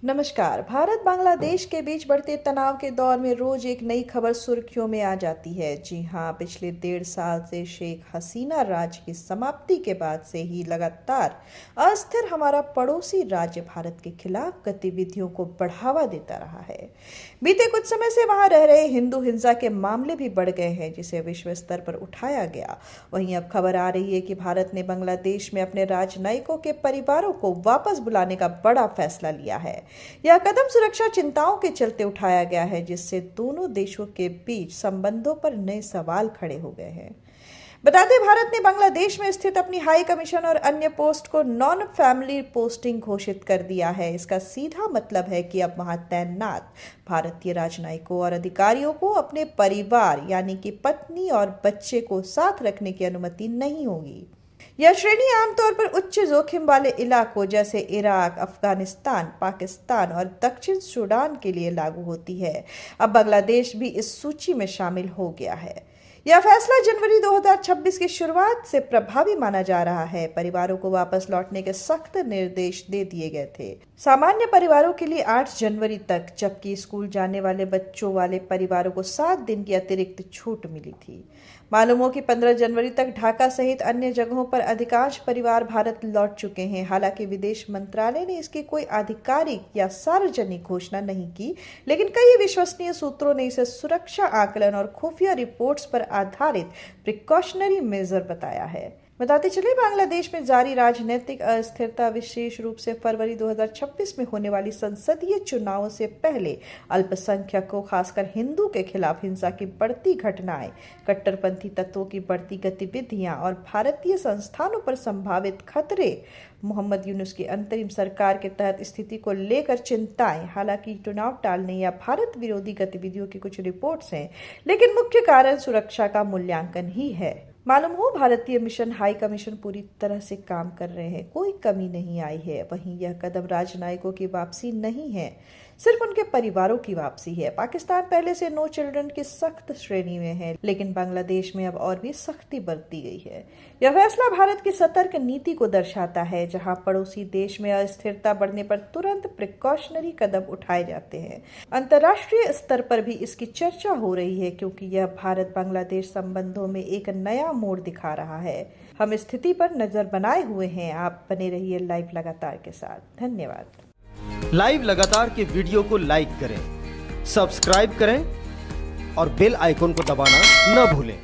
नमस्कार। भारत बांग्लादेश के बीच बढ़ते तनाव के दौर में रोज एक नई खबर सुर्खियों में आ जाती है। जी हां, पिछले 1.5 साल से शेख हसीना राज की समाप्ति के बाद से ही लगातार अस्थिर हमारा पड़ोसी राज्य भारत के खिलाफ गतिविधियों को बढ़ावा देता रहा है। बीते कुछ समय से वहां रह रहे हिंदू हिंसा के मामले भी बढ़ गए हैं, जिसे विश्व स्तर पर उठाया गया। वहीं अब खबर आ रही है कि भारत ने बांग्लादेश में अपने राजनयिकों के परिवारों को वापस बुलाने का बड़ा फैसला लिया है। यह कदम सुरक्षा चिंताओं के चलते उठाया गया है, जिससे दोनों देशों के बीच संबंधों पर नए सवाल खड़े हो गए हैं। बता दें, भारत ने बांग्लादेश में स्थित अपनी हाई कमीशन और अन्य पोस्ट को नॉन फैमिली पोस्टिंग घोषित कर दिया है। इसका सीधा मतलब है कि अब वहां तैनात भारतीय राजनयिकों और अधिकारियों को अपने परिवार यानी कि पत्नी और बच्चे को साथ रखने की अनुमति नहीं होगी। यह श्रेणी आमतौर पर उच्च जोखिम वाले इलाकों जैसे इराक, अफगानिस्तान, पाकिस्तान और दक्षिण सूडान के लिए लागू होती है। अब बांग्लादेश भी इस सूची में शामिल हो गया है। यह फैसला जनवरी 2026 की शुरुआत से प्रभावी माना जा रहा है। परिवारों को वापस लौटने के सख्त निर्देश दे दिए गए थे। सामान्य परिवारों के लिए 8 जनवरी तक, जबकि स्कूल जाने वाले बच्चों वाले परिवारों को 7 दिन की अतिरिक्त छूट मिली थी। मालूम हो कि 15 जनवरी तक ढाका सहित अन्य जगहों पर अधिकांश परिवार भारत लौट चुके हैं। हालांकि विदेश मंत्रालय ने इसकी कोई आधिकारिक या सार्वजनिक घोषणा नहीं की, लेकिन कई विश्वसनीय सूत्रों ने इसे सुरक्षा आकलन और खुफिया रिपोर्ट्स पर आधारित प्रिकॉशनरी मेजर बताया है। बताते चले, बांग्लादेश में जारी राजनीतिक अस्थिरता विशेष रूप से फरवरी 2026 में होने वाली संसदीय चुनावों से पहले अल्पसंख्यकों, खासकर हिंदू के खिलाफ हिंसा की बढ़ती घटनाएं, कट्टरपंथी तत्वों की बढ़ती गतिविधियां और भारतीय संस्थानों पर संभावित खतरे, मोहम्मद यूनुस की अंतरिम सरकार के तहत स्थिति को लेकर चिंताएं। हालांकि चुनाव टालने या भारत विरोधी गतिविधियों की कुछ रिपोर्ट्स हैं, लेकिन मुख्य कारण सुरक्षा का मूल्यांकन ही है। मालूम हो, भारतीय मिशन हाई कमीशन पूरी तरह से काम कर रहे हैं, कोई कमी नहीं आई है। वहीं यह कदम राजनयिकों की वापसी नहीं है, सिर्फ उनके परिवारों की वापसी है। पाकिस्तान पहले से नो चिल्ड्रन की सख्त श्रेणी में है, लेकिन बांग्लादेश में अब और भी सख्ती बरती गई है। यह फैसला भारत की सतर्क नीति को दर्शाता है, जहां पड़ोसी देश में अस्थिरता बढ़ने पर तुरंत प्रिकॉशनरी कदम उठाए जाते हैं। अंतर्राष्ट्रीय स्तर पर भी इसकी चर्चा हो रही है, क्योंकि यह भारत बांग्लादेश संबंधों में एक नया मोड़ दिखा रहा है। हम स्थिति पर नजर बनाए हुए हैं। आप बने रहिए लाइव लगातार के साथ। धन्यवाद। लाइव लगातार के वीडियो को लाइक करें, सब्सक्राइब करें और बेल आइकन को दबाना न भूलें।